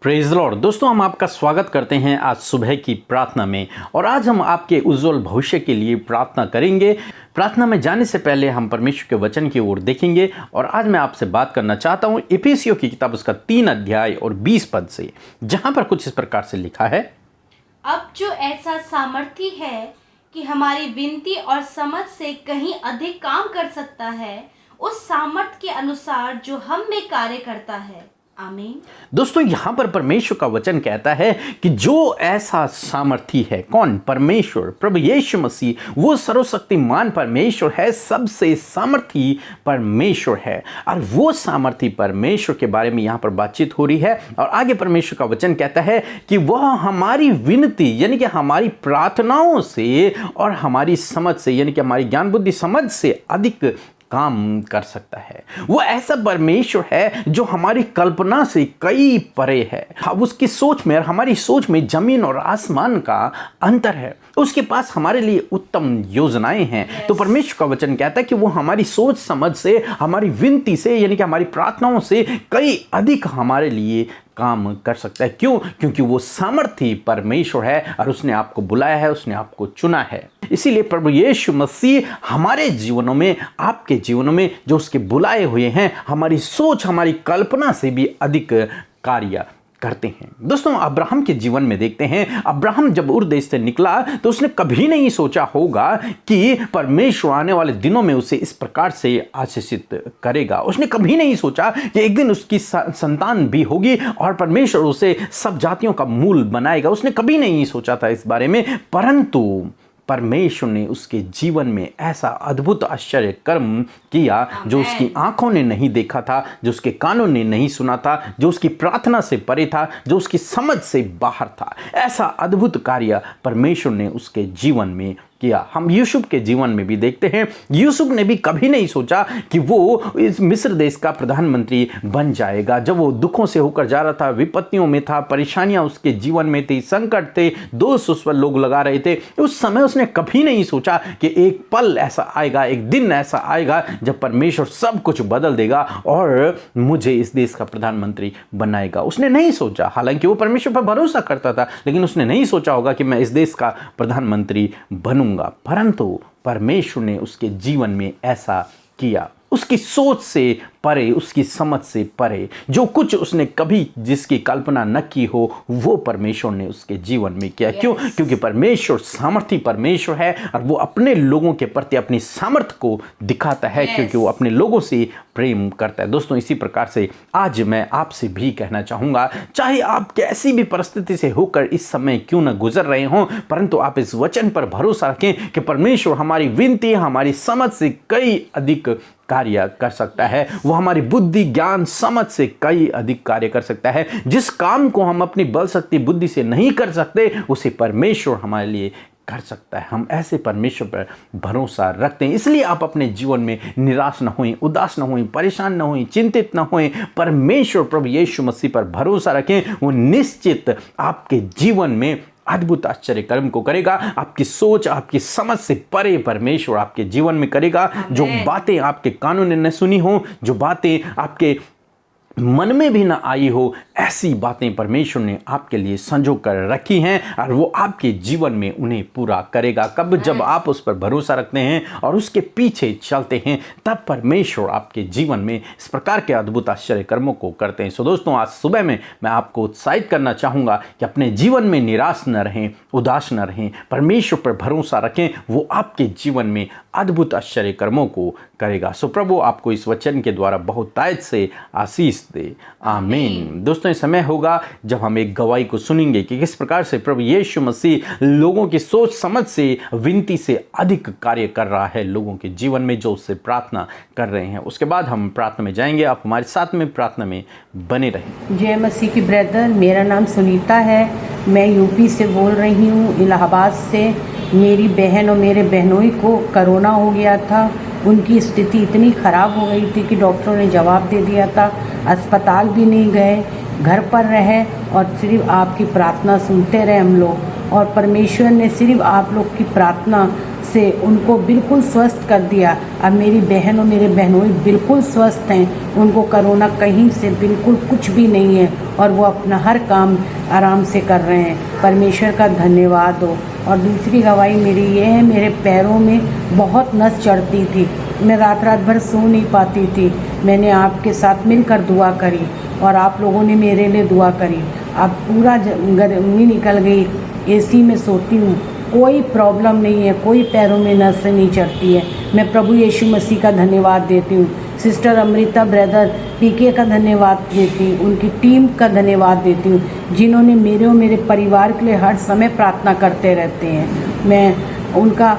Praise Lord. दोस्तों, हम आपका स्वागत करते हैं आज सुबह की प्रार्थना में। और आज हम आपके उज्जवल भविष्य के लिए प्रार्थना करेंगे। प्रार्थना में जाने से पहले हम परमेश्वर के वचन की ओर देखेंगे। और आज मैं आपसे बात करना चाहता हूं इफिसियों की किताब उसका 3 अध्याय और 20 पद से, जहां पर कुछ इस प्रकार से लिखा है। अब जो ऐसा सामर्थी है कि हमारी विनती और समझ से कहीं अधिक काम कर सकता है, उस सामर्थ के अनुसार जो हम में कार्य करता है। आमीन। दोस्तों, यहां पर परमेश्वर का वचन कहता है कि जो ऐसा सामर्थी है, कौन? परमेश्वर, प्रभु यीशु मसीह। वो सर्वशक्तिमान परमेश्वर है, सबसे सामर्थी परमेश्वर है। और वो सामर्थी परमेश्वर के बारे में यहां पर बातचीत हो रही है। और आगे परमेश्वर का वचन कहता है कि वह हमारी विनती यानी कि हमारी प्रार्थनाओं से और हमारी समझ से यानी कि हमारी ज्ञान बुद्धि समझ से अधिक काम कर सकता है। वो ऐसा परमेश्वर है जो हमारी कल्पना से कई परे है। उसकी सोच में और हमारी सोच में जमीन और आसमान का अंतर है। उसके पास हमारे लिए उत्तम योजनाएं हैं। तो परमेश्वर का वचन कहता है कि वो हमारी सोच समझ से, हमारी विनती से यानी कि हमारी प्रार्थनाओं से कई अधिक हमारे लिए काम कर सकता है। क्यों? क्योंकि वो सामर्थी परमेश्वर है और उसने आपको बुलाया है, उसने आपको चुना है। इसीलिए प्रभु यीशु मसीह हमारे जीवनों में, आपके जीवनों में जो उसके बुलाए हुए हैं, हमारी सोच, हमारी कल्पना से भी अधिक कार्य करते हैं। दोस्तों, अब्राहम के जीवन में देखते हैं, अब्राहम जब उर देश से निकला तो उसने कभी नहीं सोचा होगा कि परमेश्वर आने वाले दिनों में उसे इस प्रकार से आशीषित करेगा। उसने कभी नहीं सोचा कि एक दिन उसकी संतान भी होगी और परमेश्वर उसे सब जातियों का मूल बनाएगा। उसने कभी नहीं सोचा था इस बारे में, परंतु परमेश्वर ने उसके जीवन में ऐसा अद्भुत आश्चर्य कर्म किया जो उसकी आंखों ने नहीं देखा था, जो उसके कानों ने नहीं सुना था, जो उसकी प्रार्थना से परे था, जो उसकी समझ से बाहर था। ऐसा अद्भुत कार्य परमेश्वर ने उसके जीवन में किया। हम यूसुफ के जीवन में भी देखते हैं, यूसुफ ने भी कभी नहीं सोचा कि वो इस मिस्र देश का प्रधानमंत्री बन जाएगा। जब वो दुखों से होकर जा रहा था, विपत्तियों में था, परेशानियां उसके जीवन में थी, संकट थे, दोष उस पर लोग लगा रहे थे, उस समय उसने कभी नहीं सोचा कि एक पल ऐसा आएगा, एक दिन ऐसा आएगा जब परमेश्वर सब कुछ बदल देगा और मुझे इस देश का प्रधानमंत्री बनाएगा। उसने नहीं सोचा। हालांकि वो परमेश्वर पर भरोसा करता था, लेकिन उसने नहीं सोचा होगा कि मैं इस देश का प्रधानमंत्री बनूंगा। परंतु परमेश्वर ने उसके जीवन में ऐसा किया। उसकी सोच से परे, उसकी समझ से परे, जो कुछ उसने कभी जिसकी कल्पना न की हो, वो परमेश्वर ने उसके जीवन में किया। क्यों? क्योंकि परमेश्वर सामर्थी परमेश्वर है और वो अपने लोगों के प्रति अपनी सामर्थ्य को दिखाता है, क्योंकि वो अपने लोगों से प्रेम करता है। दोस्तों, इसी प्रकार से आज मैं आपसे भी कहना चाहूँगा, चाहे आप कैसी भी परिस्थिति से होकर इस समय क्यों न गुजर रहे हों, परंतु आप इस वचन पर भरोसा रखें कि परमेश्वर हमारी विनती, हमारी समझ से कई अधिक कार्य कर सकता है। वो हमारी बुद्धि, ज्ञान, समझ से कई अधिक कार्य कर सकता है। जिस काम को हम अपनी बल शक्ति बुद्धि से नहीं कर सकते, उसे परमेश्वर हमारे लिए कर सकता है। हम ऐसे परमेश्वर पर भरोसा रखते हैं। इसलिए आप अपने जीवन में निराश न हों, उदास न हों, परेशान न हों, चिंतित न हों। परमेश्वर प्रभु यीशु मसीह पर भरोसा रखें। वो निश्चित आपके जीवन में अद्भुत आश्चर्य कर्म को करेगा। आपकी सोच, आपकी समझ से परे परमेश्वर आपके जीवन में करेगा। जो बातें आपके कानों ने न सुनी हो, जो बातें आपके मन में भी ना आई हो, ऐसी बातें परमेश्वर ने आपके लिए संजो कर रखी हैं और वो आपके जीवन में उन्हें पूरा करेगा। कब? जब आप उस पर भरोसा रखते हैं और उसके पीछे चलते हैं, तब परमेश्वर आपके जीवन में इस प्रकार के अद्भुत आश्चर्य कर्मों को करते हैं। सो दोस्तों, आज सुबह में मैं आपको उत्साहित करना चाहूँगा कि अपने जीवन में निराश न रहें, उदास न रहें, परमेश्वर पर भरोसा रखें। वो आपके जीवन में अद्भुत आश्चर्य कर्मों को करेगा। सो प्रभु आपको इस वचन के द्वारा बहुतायत से आशीष दे। आमीन। दोस्तों, इस समय होगा जब हम एक गवाही को सुनेंगे कि किस प्रकार से प्रभु यीशु मसीह लोगों की सोच समझ से, विनती से अधिक कार्य कर रहा है लोगों के जीवन में, जो उससे प्रार्थना कर रहे हैं। उसके बाद हम प्रार्थना में जाएंगे। आप हमारे साथ में प्रार्थना में बने रहें। जय मसीह की ब्रदर, मेरा नाम सुनीता है। मैं यूपी से बोल रही हूँ, इलाहाबाद से। मेरी बहन और मेरे बहनोई को कोरोना हो गया था। उनकी स्थिति इतनी ख़राब हो गई थी कि डॉक्टरों ने जवाब दे दिया था, अस्पताल भी नहीं गए, घर पर रहे और सिर्फ आपकी प्रार्थना सुनते रहे हम लोग। और परमेश्वर ने सिर्फ आप लोग की प्रार्थना से उनको बिल्कुल स्वस्थ कर दिया। अब मेरी बहन और मेरे बहनोई बिल्कुल स्वस्थ हैं, उनको कोरोना कहीं से बिल्कुल कुछ भी नहीं है और वो अपना हर काम आराम से कर रहे हैं। परमेश्वर का धन्यवाद हो। और दूसरी गवाही मेरी ये है, मेरे पैरों में बहुत नस चढ़ती थी, मैं रात रात भर सो नहीं पाती थी। मैंने आपके साथ मिलकर दुआ करी और आप लोगों ने मेरे लिए दुआ करी। अब पूरा गर्मी निकल गई, एसी में सोती हूँ, कोई प्रॉब्लम नहीं है, कोई पैरों में नस नहीं चढ़ती है। मैं प्रभु यीशु मसीह का धन्यवाद देती हूँ। सिस्टर अमृता ब्रदर पीके का धन्यवाद देती हूँ, उनकी टीम का धन्यवाद देती हूँ, जिन्होंने मेरे और मेरे परिवार के लिए हर समय प्रार्थना करते रहते हैं। मैं उनका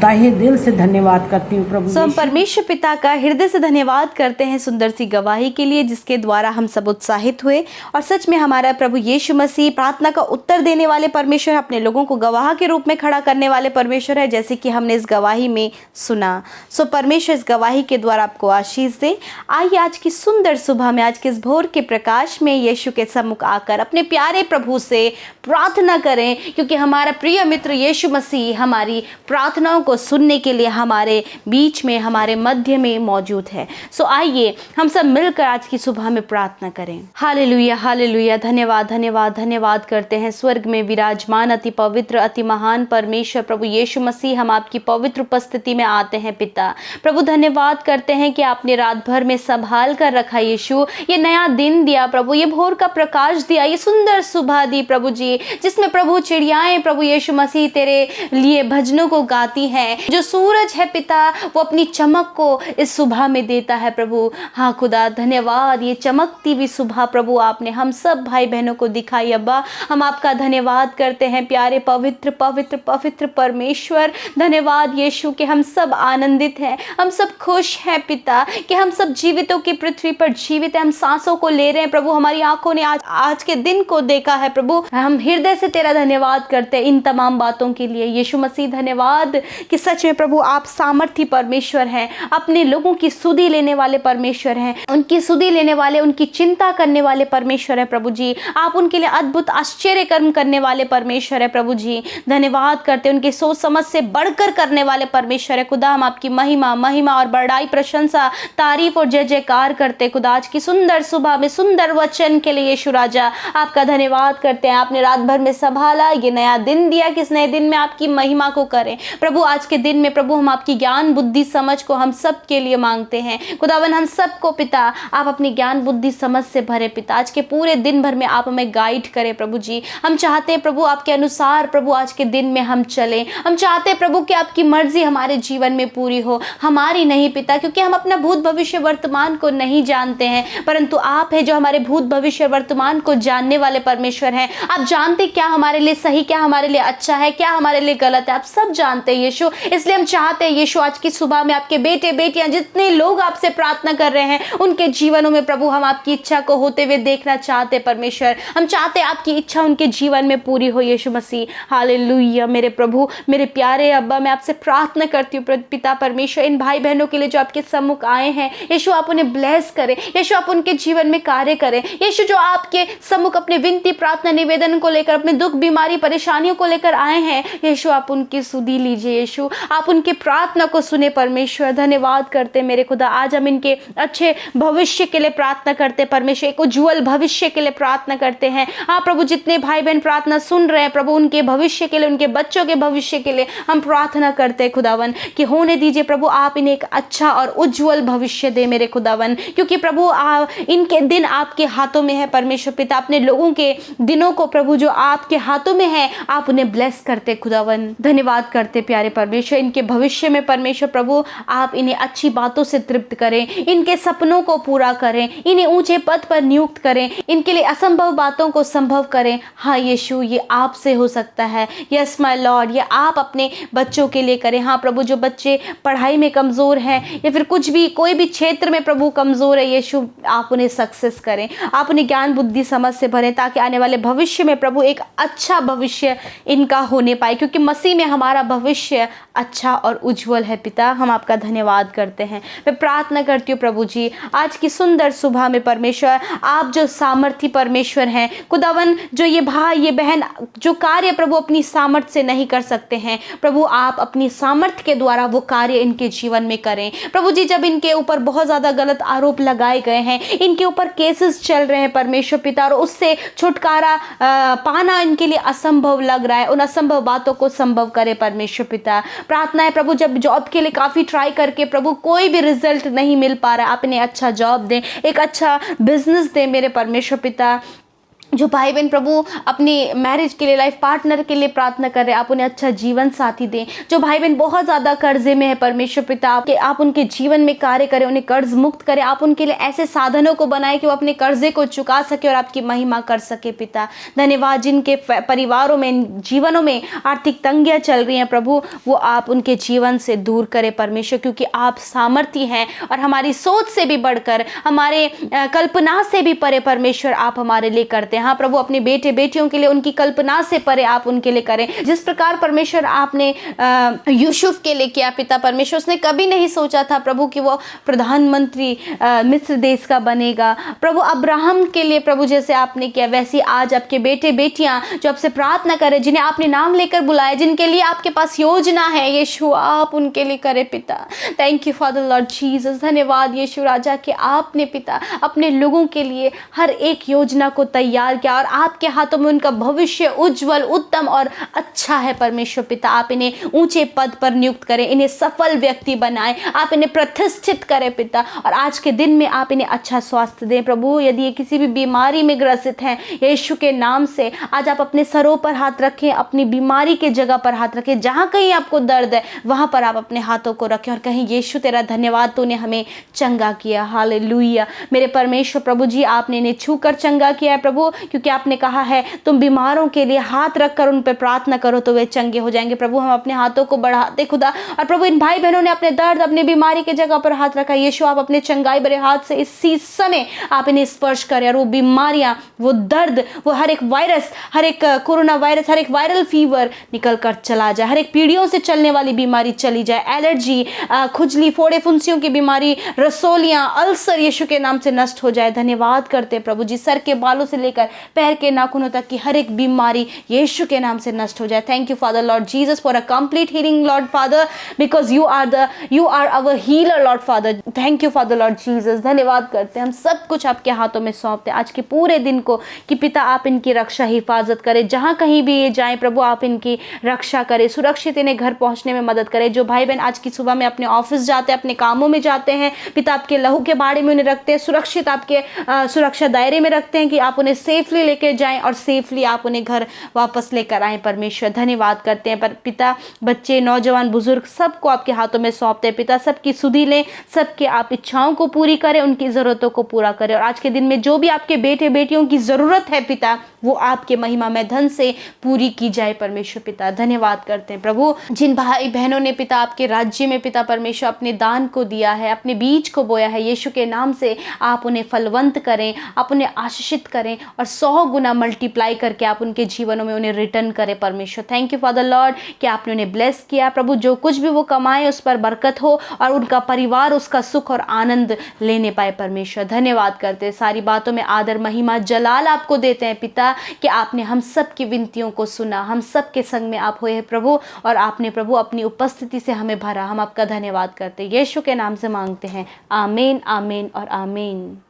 तहे दिल से धन्यवाद करती हूँ प्रभु। हम परमेश्वर पिता का हृदय से धन्यवाद करते हैं सुंदर सी गवाही के लिए, जिसके द्वारा हम सब उत्साहित हुए। और सच में हमारा प्रभु यीशु मसीह प्रार्थना का उत्तर देने वाले परमेश्वर, अपने लोगों को गवाह के रूप में खड़ा करने वाले परमेश्वर है, जैसे कि हमने इस गवाही में सुना। परमेश्वर इस गवाही के द्वारा आपको आशीष दे। आइए आज की सुंदर सुबह में, आज के इस भोर के प्रकाश में यीशु के सम्मुख आकर अपने प्यारे प्रभु से प्रार्थना करें, क्योंकि हमारा प्रिय मित्र यीशु मसीह हमारी प्रार्थनाओं को सुनने के लिए हमारे बीच में, हमारे मध्य में मौजूद है। आइए हम सब मिलकर आज की सुबह में प्रार्थना करें। Hallelujah, hallelujah. धन्यवाद, धन्यवाद, धन्यवाद करते हैं स्वर्ग में विराजमान अति पवित्र, अति महान परमेश्वर प्रभु यीशु मसीह। हम आपकी पवित्र उपस्थिति में आते हैं पिता। प्रभु धन्यवाद करते हैं कि आपने रात भर में संभाल कर रखा यीशु, ये नया दिन दिया प्रभु, ये भोर का प्रकाश दिया, ये सुंदर सुबह दी प्रभु जी, जिसमें प्रभु चिड़ियाएं प्रभु यीशु मसीह तेरे लिए भजनों को गाती हैं। जो सूरज है पिता, वो अपनी चमक को इस सुबह में देता है प्रभु। हाँ खुदा धन्यवाद, ये चमकती हुई सुबह प्रभु आपने हम सब भाई बहनों को दिखाई। अब्बा हम आपका धन्यवाद करते हैं प्यारे पवित्र पवित्र पवित्र परमेश्वर। धन्यवाद यीशु कि हम सब आनंदित हैं, हम सब खुश हैं पिता, कि हम सब जीवितों की पृथ्वी पर जीवित हैं, हम सांसों को ले रहे हैं प्रभु। हमारी आंखों ने आज के दिन को देखा है प्रभु। हम हृदय से तेरा धन्यवाद करते हैं इन तमाम बातों के लिए यीशु मसीह। धन्यवाद कि सच में प्रभु आप सामर्थी परमेश्वर हैं, अपने लोगों की सुधि लेने वाले परमेश्वर हैं, उनकी सुधि लेने वाले, उनकी चिंता करने वाले परमेश्वर है प्रभु जी। आप उनके लिए अद्भुत आश्चर्य कर्म करने वाले परमेश्वर है प्रभु जी। धन्यवाद करते हैं उनकी सोच समझ से बढ़कर करने वाले परमेश्वर है खुदा। हम आपकी महिमा महिमा और बड़ाई, प्रशंसा, तारीफ और जय जयकार करते खुदा। आज की सुंदर सुबह में सुंदर वचन के लिए यीशु राजा आपका धन्यवाद करते हैं। आपने रात भर में संभाला, ये नया दिन दिया कि इस नए दिन में आपकी महिमा को करें प्रभु। आज के दिन में प्रभु हम आपकी ज्ञान बुद्धि समझ को हम सब के लिए मांगते हैं खुदावन। हम सबको पिता आप अपनी ज्ञान बुद्धि समझ से भरे पिता। आज के पूरे दिन भर में आप हमें गाइड करें प्रभु जी। हम चाहते हैं प्रभु आपके अनुसार प्रभु आज के दिन में हम चलें। हम चाहते हैं प्रभु कि आपकी मर्जी हमारे जीवन में पूरी हो, हमारी नहीं पिता, क्योंकि हम अपना भूत भविष्य वर्तमान को नहीं जानते हैं, परंतु आप है जो हमारे भूत भविष्य वर्तमान को जानने वाले परमेश्वर हैं। आप जानते क्या हमारे लिए सही, क्या हमारे लिए अच्छा है, क्या हमारे लिए गलत है, आप सब जानते हैं यीशु। इसलिए हम चाहते हैं यीशु आज की सुबह में आपके बेटे बेटियां जितने लोग आपसे प्रार्थना कर रहे हैं उनके जीवनों में प्रभु हम आपकी इच्छा को होते हुए देखना चाहते हैं परमेश्वर। हम चाहते हैं आपकी इच्छा उनके जीवन में पूरी हो यीशु मसीह। हालेलुया। मेरे प्रभु, मेरे प्यारे अब्बा, मैं आपसे प्रार्थना करती हूँ पिता परमेश्वर, इन भाई बहनों के लिए जो आपके सम्मुख आए हैं यीशु, आप उन्हें ब्लेस करें यीशु, आप उनके जीवन में कार्य करें यीशु। जो आपके सम्मुख अपने विनती प्रार्थना निवेदन को लेकर, अपने दुख बीमारी परेशानियों को लेकर आए हैं यीशु, आप उनकी सुधि लीजिए यीशु, आप उनके प्रार्थना को सुने परमेश्वर। धन्यवाद करते मेरे खुदा। आज हम इनके अच्छे भविष्य के लिए प्रार्थना करते परमेश्वर, एक उज्जवल भविष्य के लिए प्रार्थना करते हैं। हाँ प्रभु, जितने भाई बहन प्रार्थना सुन रहे हैं प्रभु, उनके भविष्य के लिए, उनके बच्चों के भविष्य के लिए हम प्रार्थना करते हैं खुदावन कि होने दीजिए प्रभु आप इन्हें एक अच्छा और उज्जवल भविष्य दे मेरे खुदावन, क्योंकि प्रभु इनके दिन आपके हाथों में है परमेश्वर पिता। अपने लोगों के दिनों को प्रभु जो आपके हाथों में है आप उन्हें ब्लेस करते खुदावन। धन्यवाद करते प्यारे परमेश्वर, इनके भविष्य में परमेश्वर प्रभु आप इन्हें अच्छी बातों से तृप्त करें, इनके सपनों को पूरा करें, इन्हें ऊंचे पद पर नियुक्त करें, इनके लिए असंभव बातों को संभव करें। हाँ यीशु, ये आपसे हो सकता है। यस माय लॉर्ड, ये आप अपने बच्चों के लिए करें। हाँ प्रभु, जो बच्चे पढ़ाई में कमजोर हैं या फिर कुछ भी कोई भी क्षेत्र में प्रभु कमजोर है यीशु, आप उन्हें सक्सेस करें, आप उन्हें ज्ञान बुद्धि समझ से भरें, ताकि आने वाले भविष्य में प्रभु एक अच्छा भविष्य इनका होने पाए, क्योंकि मसीह में हमारा भविष्य भविष्य अच्छा और उज्जवल है पिता। हम आपका धन्यवाद करते हैं। मैं प्रार्थना करती हूँ प्रभु जी, आज की सुंदर सुबह में परमेश्वर, आप जो सामर्थी परमेश्वर हैं खुदावन, जो ये भाई ये बहन जो कार्य प्रभु अपनी सामर्थ्य से नहीं कर सकते हैं, प्रभु आप अपनी सामर्थ्य के द्वारा वो कार्य इनके जीवन में करें। प्रभु जी, जब इनके ऊपर बहुत ज़्यादा गलत आरोप लगाए गए हैं, इनके ऊपर केसेस चल रहे हैं परमेश्वर पिता, और उससे छुटकारा पाना इनके लिए असंभव लग रहा है, उन असंभव बातों को संभव करे परमेश्वर पिता। प्रार्थना है प्रभु, जब जॉब के लिए काफ़ी ट्राई करके प्रभु कोई भी रिजल्ट नहीं मिल पा रहा है, आप इन्हें अच्छा जॉब दें, एक अच्छा बिजनेस दें मेरे परमेश्वर पिता। जो भाई बहन प्रभु अपनी मैरिज के लिए, लाइफ पार्टनर के लिए प्रार्थना कर रहे हैं, आप उन्हें अच्छा जीवन साथी दें। जो भाई बहन बहुत ज़्यादा कर्जे में है परमेश्वर पिता, आप उनके जीवन में कार्य करें, उन्हें कर्ज मुक्त करें, आप उनके लिए ऐसे साधनों को बनाएं कि वो अपने कर्जे को चुका सके और आपकी महिमा कर सके पिता। धन्यवाद, जिनके परिवारों में, जीवनों में आर्थिक तंगियाँ चल रही हैं प्रभु, वो आप उनके जीवन से दूर करें परमेश्वर, क्योंकि आप सामर्थी हैं और हमारी सोच से भी बढ़कर, हमारे कल्पना से भी परे परमेश्वर आप हमारे लिए करते हैं। हाँ प्रभु, अपने बेटे बेटियों के लिए उनकी कल्पना से परे आप उनके लिए करें। जिस प्रकार परमेश्वर आपने यूसुफ के लिए किया पिता परमेश्वर, उसने कभी नहीं सोचा था प्रभु कि वो प्रधानमंत्री मिस्र देश का बनेगा। प्रभु अब्राहम के लिए प्रभु जैसे आपने किया, वैसे आज आपके बेटे बेटियां जो आपसे प्रार्थना करें, जिन्हें आपने नाम लेकर बुलाया, जिनके लिए आपके पास योजना है, यीशु आप उनके लिए करें पिता। Thank you father Lord Jesus. धन्यवाद यीशु राजा कि आपने पिता अपने लोगों के लिए हर एक योजना को तैयार किया और आपके हाथों में उनका भविष्य उज्जवल, उत्तम और अच्छा है परमेश्वर पिता। आप इन्हें ऊंचे पद पर नियुक्त करें, इन्हें सफल व्यक्ति बनाएं, आप इन्हें प्रतिष्ठित करें पिता, और आज के दिन में आप इन्हें अच्छा स्वास्थ्य दें प्रभु। यदि ये किसी भी बीमारी में ग्रसित हैं, यीशु के नाम से आज आप अपने सरों पर हाथ रखें, अपनी बीमारी के जगह पर हाथ रखें, जहां कहीं आपको दर्द है वहां पर आप अपने हाथों को रखें और कहें यीशु तेरा धन्यवाद, तूने हमें चंगा किया। हालेलुया मेरे परमेश्वर प्रभु जी, आपने इन्हें छूकर चंगा किया है प्रभु, क्योंकि आपने कहा है तुम बीमारों के लिए हाथ रखकर उन पर प्रार्थना करो तो वे चंगे हो जाएंगे। प्रभु हम अपने हाथों को बढ़ाते खुदा, और प्रभु इन भाई बहनों ने अपने दर्द, अपनी बीमारी के जगह पर हाथ रखा, यीशु आप अपने चंगाई भरे हाथ से इसी समय आप इन्हें स्पर्श करें और वो बीमारियां, वो दर्द, वो हर एक वायरस, हर एक कोरोना वायरस, हर एक वायरल फीवर निकल कर चला जाए, हर एक पीढ़ियों से चलने वाली बीमारी चली जाए, एलर्जी, खुजली, फोड़े फुंसियों की बीमारी, रसोलियां, अल्सर यीशु के नाम से नष्ट हो जाए। धन्यवाद करते हैं प्रभु जी, सर के बालों से लेकर पैर के नाखूनों तक की हर एक बीमारी यीशु के नाम से नष्ट हो जाए। Thank you father Lord Jesus for a complete healing Lord father, because you are our healer Lord father. Thank you father Lord Jesus. धन्यवाद करते हैं, हम सब कुछ आपके हाथों में सौंपते हैं आज के पूरे दिन को, कि पिता आप इनकी रक्षा हिफाजत करें, जहां कहीं भी ये जाएं प्रभु आप इनकी रक्षा करें, सुरक्षित इन्हें घर पहुंचने में मदद करें। जो भाई बहन आज की सुबह में अपने ऑफिस जाते हैं, अपने कामों में जाते हैं, पिता आपके लहू के बाड़े में उन्हें रखते हैं, सुरक्षित आपके सुरक्षा दायरे में रखते हैं, कि आप उन्हें सेफली लेके जाएं और सेफली आप उन्हें घर वापस लेकर आएं परमेश्वर। धन्यवाद करते हैं पर पिता, बच्चे, नौजवान, बुजुर्ग सबको आपके हाथों में सौंपते हैं पिता, सबकी सुधि लें, सबके आप इच्छाओं को पूरी करें, उनकी ज़रूरतों को पूरा करें, और आज के दिन में जो भी आपके बेटे बेटियों की ज़रूरत है पिता, वो आपके महिमा में धन से पूरी की जाए परमेश्वर पिता। धन्यवाद करते हैं प्रभु, जिन भाई बहनों ने पिता आपके राज्य में पिता परमेश्वर अपने दान को दिया है, अपने बीज को बोया है, यीशु के नाम से आप उन्हें फलवंत करें, आप उन्हें आशीषित करें और 100 गुना मल्टीप्लाई करके आप उनके जीवनों में उन्हें रिटर्न करें परमेश्वर। थैंक यू फादर लॉर्ड कि आपने उन्हें ब्लेस किया प्रभु, जो कुछ भी वो कमाए उस पर बरकत हो और उनका परिवार उसका सुख और आनंद लेने पाए परमेश्वर। धन्यवाद करते हैं, सारी बातों में आदर महिमा जलाल आपको देते हैं पिता, कि आपने हम सब की विनतियों को सुना, हम सब के संग में आप हुए हैं प्रभु, और आपने प्रभु अपनी उपस्थिति से हमें भरा। हम आपका धन्यवाद करते हैं, यीशु के नाम से मांगते हैं, आमीन, आमीन और आमीन।